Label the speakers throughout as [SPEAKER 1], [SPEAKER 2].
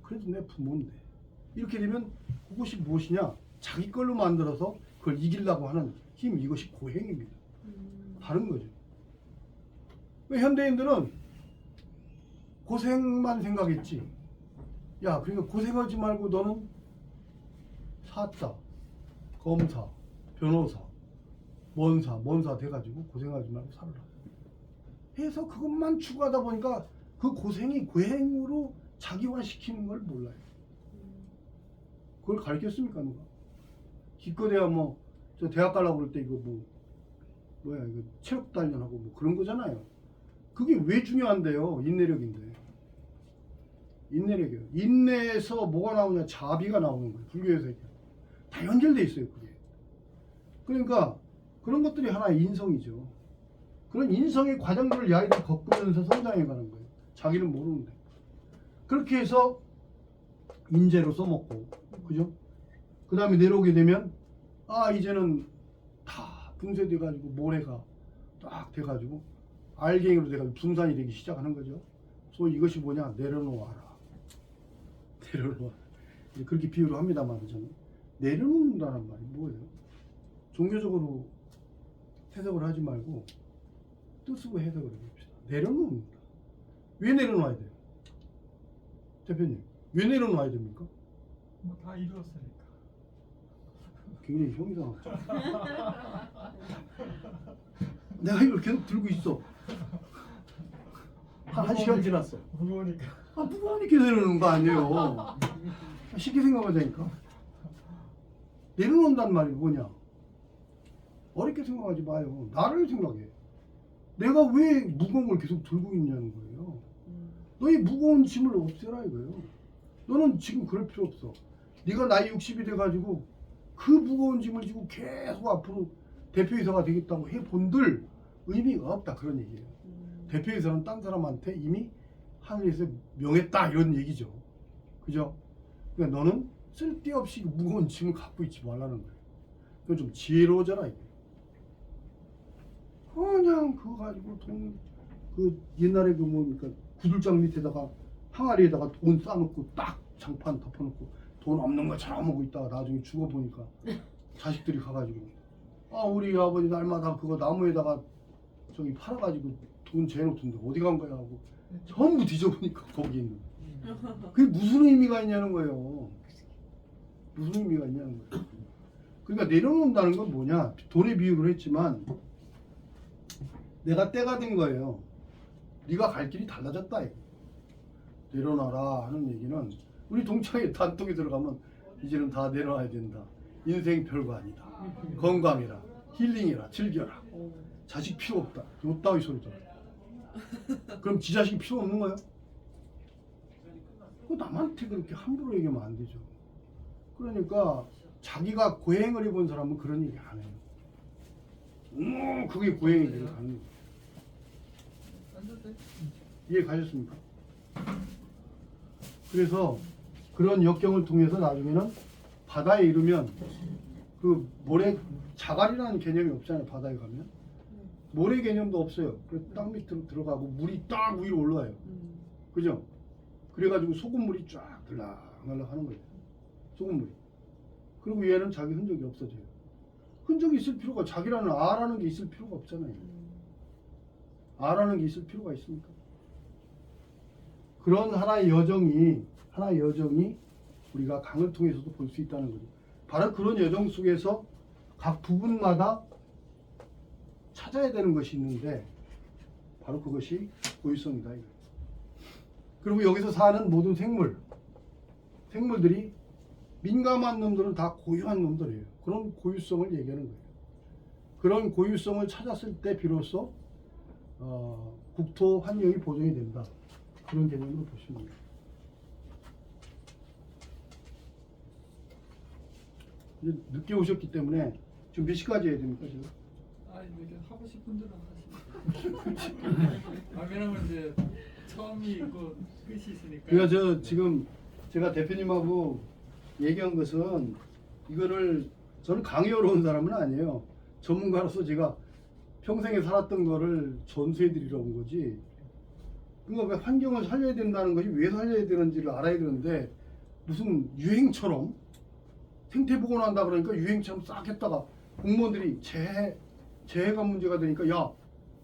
[SPEAKER 1] 그래도 내 부모인데. 이렇게 되면 그것이 무엇이냐? 자기 걸로 만들어서 그걸 이기려고 하는 힘, 이것이 고행입니다. 다른 거죠. 왜 현대인들은 고생만 생각했지. 야, 그러니까 고생하지 말고 너는 사자, 검사, 변호사, 뭔사 돼가지고 고생하지 말고 살라. 해서 그것만 추구하다 보니까 그 고생이 고행으로 자기화시키는 걸 몰라요. 그걸 가르쳤습니까 누가? 기껏해야 뭐 저 대학 가려고 그럴 때 이거 뭐야 이거 체력 단련하고 뭐 그런 거잖아요. 그게 왜 중요한데요? 인내력인데. 인내력이요. 인내에서 뭐가 나오냐? 자비가 나오는 거예요. 불교에서 다 연결돼 있어요. 그게. 그러니까 그런 것들이 하나의 인성이죠. 그런 인성의 과정들을 아이들이 겪으면서 성장해가는 거예요. 자기는 모르는데. 그렇게 해서 인재로 써먹고, 그죠? 그 다음에 내려오게 되면, 아, 이제는 다 분쇄돼가지고, 모래가 딱 돼가지고, 알갱이로 돼가지고 붕산이 되기 시작하는 거죠. 소위 이것이 뭐냐? 내려놓아라. 내려놓아. 그렇게 비유를 합니다만, 저는. 내려놓는다는 말이 뭐예요? 종교적으로 해석을 하지 말고, 뜻으로 해석을 해봅시다. 내려놓는다. 왜 내려놔야 돼요? 대표님, 왜 내려놔야 됩니까?
[SPEAKER 2] 뭐 다 이루었으니까.
[SPEAKER 1] 굉장히 형이상하죠. 내가 이걸 계속 들고 있어. 한 시간 지났어.
[SPEAKER 2] 무거우니까.
[SPEAKER 1] 아, 무거우니까 내려놓는 거 아니에요. 쉽게 생각하자니까. 내려놓는다는 말이 뭐냐? 어렵게 생각하지 마요. 나를 생각해. 내가 왜 무거운 걸 계속 들고 있냐는 거예요. 너의 무거운 짐을 없애라 이거예요. 너는 지금 그럴 필요 없어. 네가 나이 60이 돼가지고 그 무거운 짐을 지고 계속 앞으로 대표이사가 되겠다고 해본들 의미가 없다 그런 얘기예요. 대표이사는 딴 사람한테 이미 하늘에서 명했다 이런 얘기죠. 그죠? 그러니까 너는 쓸데없이 무거운 짐을 갖고 있지 말라는 거예요. 그건 좀 지혜로워져라 이거예요. 그냥 그거 가지고 그 옛날에 그 뭡니까 구들장 밑에다가 항아리에다가 돈 싸놓고 딱 장판 덮어놓고 돈 없는 거 잘아먹고 있다가 나중에 죽어보니까 자식들이 가가지고 아 우리 아버지 날마다 그거 나무에다가 저기 팔아가지고 돈 재놓던데 어디 간 거야 하고 전부 뒤져보니까 거기 있는 거예요. 그게 무슨 의미가 있냐는 거예요. 무슨 의미가 있냐는 거예요. 그러니까 내려놓는다는 건 뭐냐? 돈의 비유를 했지만 내가 때가 된 거예요. 네가 갈 길이 달라졌다. 내려놔라 하는 얘기는 우리 동창회 단톡에 들어가면 이제는 다 내려놔야 된다. 인생 별거 아니다. 건강해라. 힐링해라. 즐겨라. 자식 필요 없다. 요 따위 소리죠. 그럼 지 자식이 필요 없는 거예요? 그 남한테 그렇게 함부로 얘기하면 안 되죠. 그러니까 자기가 고행을 해본 사람은 그런 얘기 안 해요. 그게 고행이에요. 가는 거. 이해 가셨습니까? 그래서 그런 역경을 통해서 나중에는 바다에 이르면 그 모래 자갈이라는 개념이 없잖아요. 바다에 가면 모래 개념도 없어요. 그래서 땅 밑으로 들어가고 물이 딱 위로 올라와요. 그죠? 그래가지고 소금물이 쫙 들락날락 하는 거예요. 소금물이. 그리고 얘는 자기 흔적이 없어져요. 흔적이 있을 필요가 자기라는 아라는 게 있을 필요가 없잖아요. 아라는 게 있을 필요가 있습니까? 그런 하나의 여정이 우리가 강을 통해서도 볼 수 있다는 거죠. 바로 그런 여정 속에서 각 부분마다 찾아야 되는 것이 있는데 바로 그것이 고유성이다. 그리고 여기서 사는 모든 생물들이 민감한 놈들은 다 고유한 놈들이에요. 그런 고유성을 얘기하는 거예요. 그런 고유성을 찾았을 때 비로소 국토 환경이 보존이 된다. 그런 개념으로 보시면 됩니다. 이제 늦게 오셨기 때문에 지금 몇 시까지 해야 됩니까 지금?
[SPEAKER 2] 아 이렇게 하고 싶은 대로 하시죠. 아 왜냐면 이제 처음이 있고 끝이 있으니까.
[SPEAKER 1] 그러니까 지금 제가 대표님하고 얘기한 것은 이거를 저는 강의하러 온 사람은 아니에요. 전문가로서 제가 평생에 살았던 거를 전수해 드리러 온 거지. 그러니까 왜 환경을 살려야 된다는 것이 왜 살려야 되는지를 알아야 되는데 무슨 유행처럼 생태보건한다 그러니까 유행처럼 싹 했다가 공무원들이 재해가 문제가 되니까 야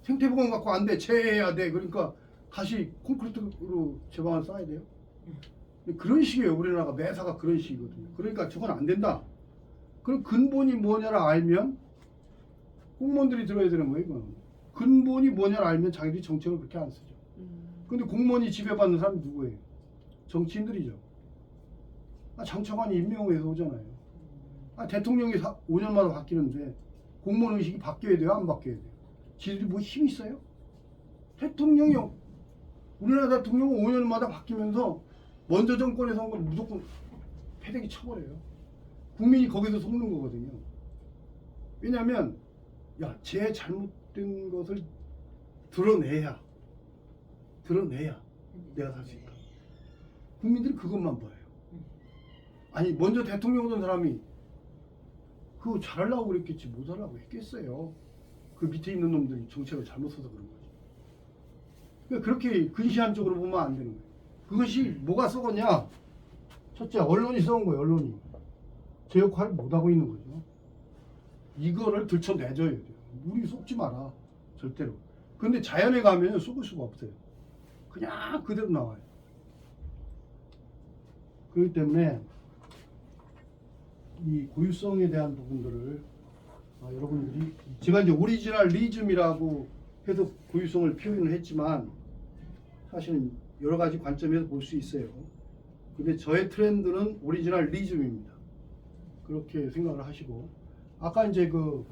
[SPEAKER 1] 생태보건 갖고 안 돼 재해해야 돼 그러니까 다시 콘크리트로 제방을 쌓아야 돼요. 그런 식이에요. 우리나라가 매사가 그런 식이거든요. 그러니까 저건 안 된다. 그럼 근본이 뭐냐를 알면 공무원들이 들어야 되는 거예요. 이건. 근본이 뭐냐를 알면 자기들이 정책을 그렇게 안 쓰죠. 근데 공무원이 지배받는 사람이 누구예요? 정치인들이죠. 장차관이 임명해서 오잖아요. 대통령이 5년마다 바뀌는데 공무원 의식이 바뀌어야 돼요? 안 바뀌어야 돼요? 지들이 뭐 힘이 있어요? 대통령이 우리나라 대통령은 5년마다 바뀌면서 먼저 정권에서 한 걸 무조건 패대기 쳐버려요. 국민이 거기서 속는 거거든요. 왜냐하면 제 잘못된 것을 드러내야 내가 살 수 있다. 국민들이 그것만 봐요. 아니 먼저 대통령 오던 사람이 그거 잘하려고 그랬겠지 못하려고 했겠어요. 그 밑에 있는 놈들이 정책을 잘못 써서 그런 거지. 그러니까 그렇게 근시한 쪽으로 보면 안 되는 거예요. 그것이 뭐가 썩었냐? 첫째 언론이 썩은 거예요. 언론이 제 역할을 못하고 있는 거죠. 이거를 들춰내줘야 돼요. 물이 쏟지 마라 절대로. 근데 자연에 가면 쏟을 수가 없어요. 그냥 그대로 나와요. 그렇기 때문에 이 고유성에 대한 부분들을 여러분들이 제가 이제 오리지널리즘이라고 해서 고유성을 표현을 했지만 사실은 여러 가지 관점에서 볼 수 있어요. 근데 저의 트렌드는 오리지널리즘입니다. 그렇게 생각을 하시고 아까 이제 그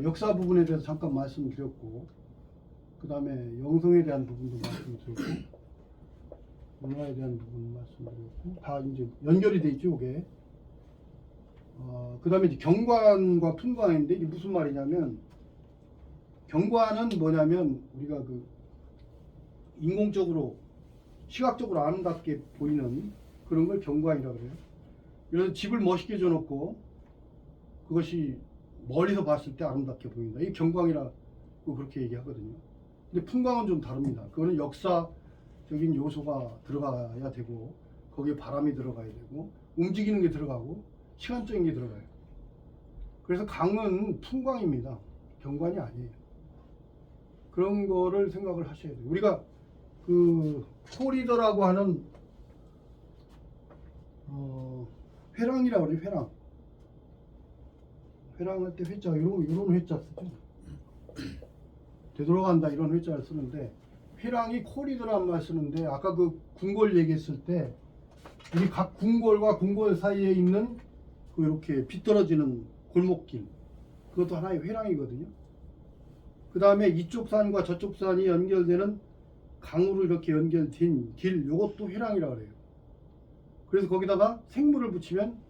[SPEAKER 1] 역사 부분에 대해서 잠깐 말씀드렸고 그 다음에 영성에 대한 부분도 말씀드렸고 문화에 대한 부분 말씀드렸고 다 이제 연결이 돼 있죠, 이게. 그 다음에 이제 경관과 풍광인데 이게 무슨 말이냐면 경관은 뭐냐면 우리가 그 인공적으로 시각적으로 아름답게 보이는 그런 걸 경관이라고 그래요. 그래서 집을 멋있게 줘놓고 그것이 멀리서 봤을 때 아름답게 보인다. 이 경광이라고 그렇게 얘기하거든요. 근데 풍광은 좀 다릅니다. 그거는 역사적인 요소가 들어가야 되고 거기에 바람이 들어가야 되고 움직이는 게 들어가고 시간적인 게 들어가요. 그래서 강은 풍광입니다. 경관이 아니에요. 그런 거를 생각을 하셔야 돼요. 우리가 그 코리더라고 하는 회랑이라고 그래요. 회랑. 회랑할 때 회자 이런 회자 쓰죠. 되돌아간다 이런 회자를 쓰는데 회랑이 코리더란 말 쓰는데 아까 그 궁궐 얘기했을 때 우리 각 궁궐과 궁궐 사이에 있는 그 이렇게 비떨어지는 골목길 그것도 하나의 회랑이거든요. 그 다음에 이쪽 산과 저쪽 산이 연결되는 강으로 이렇게 연결된 길 이것도 회랑이라고 그래요. 그래서 거기다가 생물을 붙이면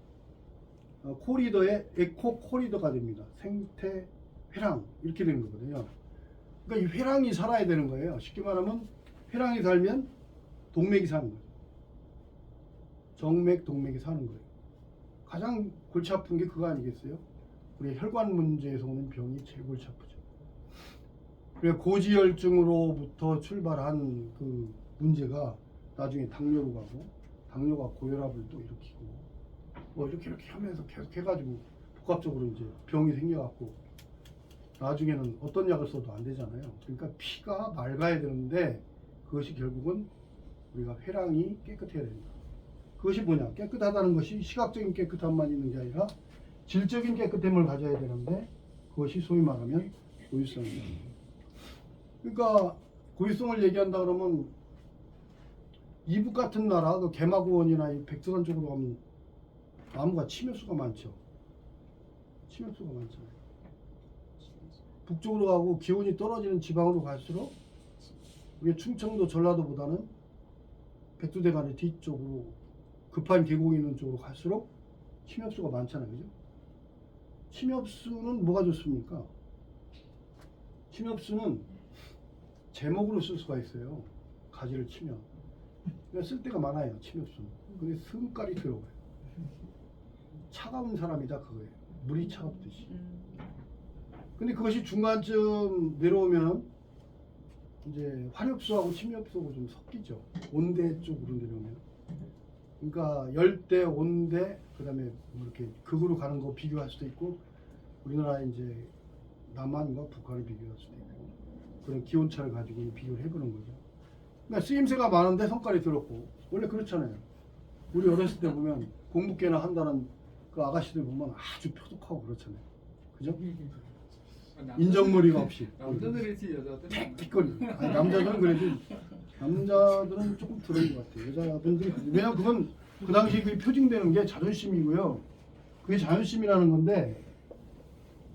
[SPEAKER 1] 코리더의 에코 코리더가 됩니다. 생태 회랑 이렇게 되는 거거든요. 그러니까 이 회랑이 살아야 되는 거예요. 쉽게 말하면 회랑이 살면 동맥이 사는 거예요. 정맥 동맥이 사는 거예요. 가장 골치 아픈 게 그거 아니겠어요? 우리 혈관 문제에서 오는 병이 제일 골치 아프죠. 그래서 고지혈증으로부터 출발한 그 문제가 나중에 당뇨로 가고 당뇨가 고혈압을 또 일으키고 뭐 이렇게 하면서 계속 해가지고 복합적으로 이제 병이 생겨갖고 나중에는 어떤 약을 써도 안 되잖아요. 그러니까 피가 맑아야 되는데 그것이 결국은 우리가 혈황이 깨끗해야 된다. 그것이 뭐냐? 깨끗하다는 것이 시각적인 깨끗함만 있는 게 아니라 질적인 깨끗함을 가져야 되는데 그것이 소위 말하면 고유성입니다. 그러니까 고유성을 얘기한다 그러면 이북 같은 나라, 그 개마고원이나 이 백두산 쪽으로 가면 나무가 침엽수가 많죠. 침엽수가 많잖아요. 북쪽으로 가고 기온이 떨어지는 지방으로 갈수록 우리 충청도 전라도보다는 백두대간의 뒤쪽으로 급한 계곡이 있는 쪽으로 갈수록 침엽수가 많잖아요. 그죠? 침엽수는 뭐가 좋습니까? 침엽수는 제목으로 쓸 수가 있어요. 가지를 치면. 그러니까 쓸 데가 많아요. 침엽수는. 근데 성깔이 들어가요. 차가운 사람이다 그거예요. 물이 차갑듯이. 근데 그것이 중간쯤 내려오면 이제 화력수하고 침엽수하고 좀 섞이죠. 온대 쪽으로 내려오면. 그러니까 열대, 온대, 그다음에 뭐 이렇게 극으로 가는 거 비교할 수도 있고, 우리나라 이제 남한과 북한을 비교할 수도 있고, 그런 기온차를 가지고 비교를 해보는 거죠. 그러니까 쓰임새가 많은데 성깔이 더럽고, 원래 그렇잖아요. 우리 어렸을 때 보면 공부깨나 한다는 그 아가씨들 보면 아주 표독하고 그렇잖아요. 그죠? 인정머리가 없이.
[SPEAKER 2] 남자들이지 여자들은
[SPEAKER 1] 틱거리. 아니, 남자들은 그래도 남자들은 조금 들은 것 같아요. 여자분들이 왜냐면 그건 그 당시 그 표징되는 게 자존심이고요. 그게 자존심이라는 건데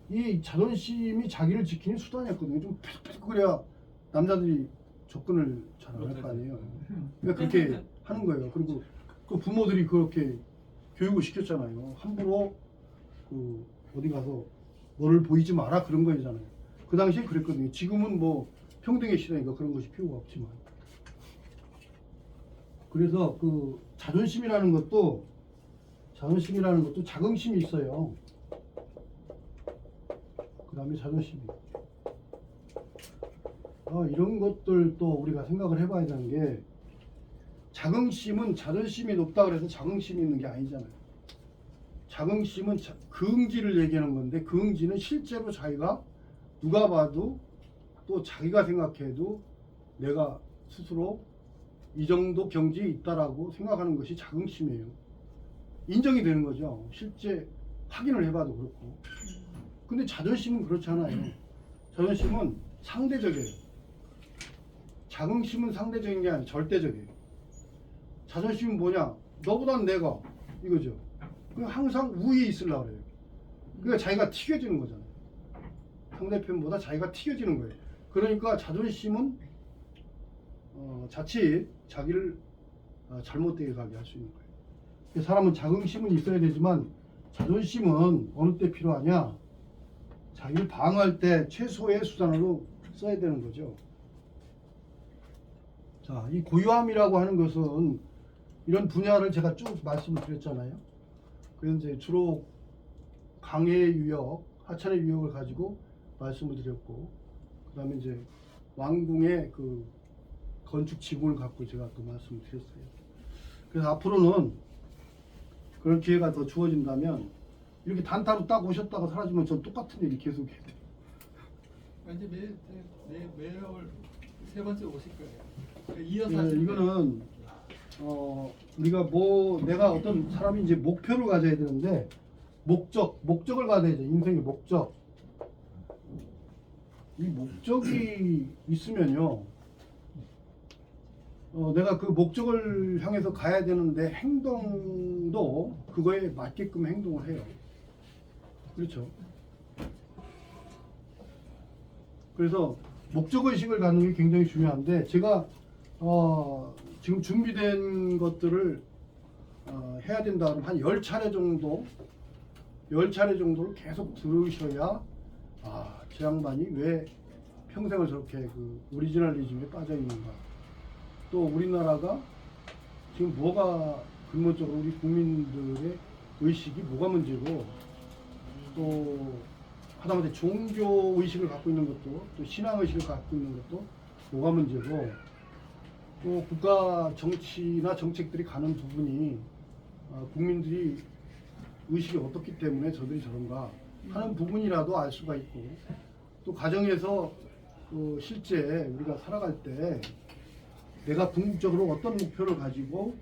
[SPEAKER 1] 이 자존심이 자기를 지키는 수단이었거든요. 좀 푸석푸석거려야 남자들이 접근을 잘 안 할 거 아니에요. 그러니까 그렇게 하는 거예요. 그리고 그 부모들이 그렇게 교육을 시켰잖아요. 함부로 그 어디 가서 너를 보이지 마라 그런 거잖아요. 그 당시에 그랬거든요. 지금은 뭐 평등의 시대니까 그런 것이 필요가 없지만. 그래서 그 자존심이라는 것도 자긍심이 있어요. 그 다음에 자존심이. 이런 것들도 우리가 생각을 해봐야 되는 게 자긍심은 자존심이 높다 그래서 자긍심이 있는 게 아니잖아요. 자긍심은 긍지를 얘기하는 건데 긍지는 실제로 자기가 누가 봐도 또 자기가 생각해도 내가 스스로 이 정도 경지에 있다라고 생각하는 것이 자긍심이에요. 인정이 되는 거죠. 실제 확인을 해봐도 그렇고. 근데 자존심은 그렇잖아요. 자존심은 상대적이에요. 자긍심은 상대적인 게 아니라 절대적이에요. 자존심은 뭐냐? 너보단 내가 이거죠. 항상 우위에 있으려고 그래요. 그러니까 자기가 튀겨지는 거잖아요. 상대편보다 자기가 튀겨지는 거예요. 그러니까 자존심은 자칫 자기를 잘못되게 가게 할 수 있는 거예요. 사람은 자긍심은 있어야 되지만 자존심은 어느 때 필요하냐? 자기를 방어할 때 최소의 수단으로 써야 되는 거죠. 자, 이 고유함이라고 하는 것은 이런 분야를 제가 쭉 말씀을 드렸잖아요. 그래서 이제 주로 강의 유역, 하천의 유역을 가지고 말씀을 드렸고, 그 다음에 이제 왕궁의 그 건축 지붕을 갖고 제가 또 말씀을 드렸어요. 그래서 앞으로는 그런 기회가 더 주어진다면 이렇게 단타로 딱 오셨다가 사라지면 전 똑같은 얘기 계속 해야 돼요.
[SPEAKER 2] 이제 매월 세 번째 오실 거예요. 이어서
[SPEAKER 1] 네,
[SPEAKER 2] 하실 거예요.
[SPEAKER 1] 이거는 우리가 뭐 내가 어떤 사람이 이제 목표를 가져야 되는데 목적을 가져야 돼. 인생의 목적. 이 목적이 있으면요. 내가 그 목적을 향해서 가야 되는데 행동도 그거에 맞게끔 행동을 해요. 그렇죠. 그래서 목적의식을 갖는 게 굉장히 중요한데 제가 지금 준비된 것들을 해야 된다 그러면 한 10차례 정도를 계속 들으셔야 제 양반이 왜 평생을 저렇게 그 오리지널리즘에 빠져 있는가. 또 우리나라가 지금 뭐가 근본적으로 우리 국민들의 의식이 뭐가 문제고 또 하다못해 종교 의식을 갖고 있는 것도 또 신앙 의식을 갖고 있는 것도 뭐가 문제고 또 국가 정치나 정책들이 가는 부분이 국민들이 의식이 어떻기 때문에 저들이 저런가 하는 부분이라도 알 수가 있고 또 가정에서 실제 우리가 살아갈 때 내가 궁극적으로 어떤 목표를 가지고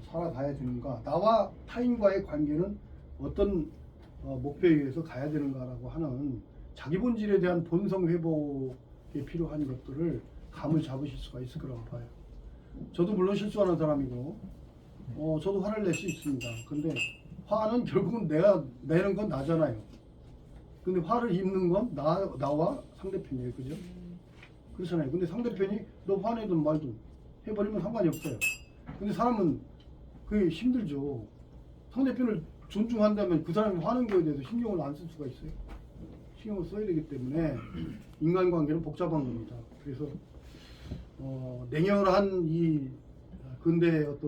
[SPEAKER 1] 살아가야 되는가 나와 타인과의 관계는 어떤 목표에 의해서 가야 되는가라고 하는 자기 본질에 대한 본성 회복에 필요한 것들을 감을 잡으실 수가 있을 거라고 봐요. 저도 물론 실수하는 사람이고 저도 화를 낼 수 있습니다. 근데 화는 결국은 내가 내는 건 나잖아요. 근데 화를 입는 건 나와 상대편이에요. 그죠? 그렇잖아요. 근데 상대편이 너 화내든 말든 해버리면 상관이 없어요. 근데 사람은 그게 힘들죠. 상대편을 존중한다면 그 사람이 화는 거에 대해서 신경을 안 쓸 수가 있어요. 신경을 써야 되기 때문에 인간관계는 복잡한 겁니다. 그래서 냉혈한 이 근대의 어떤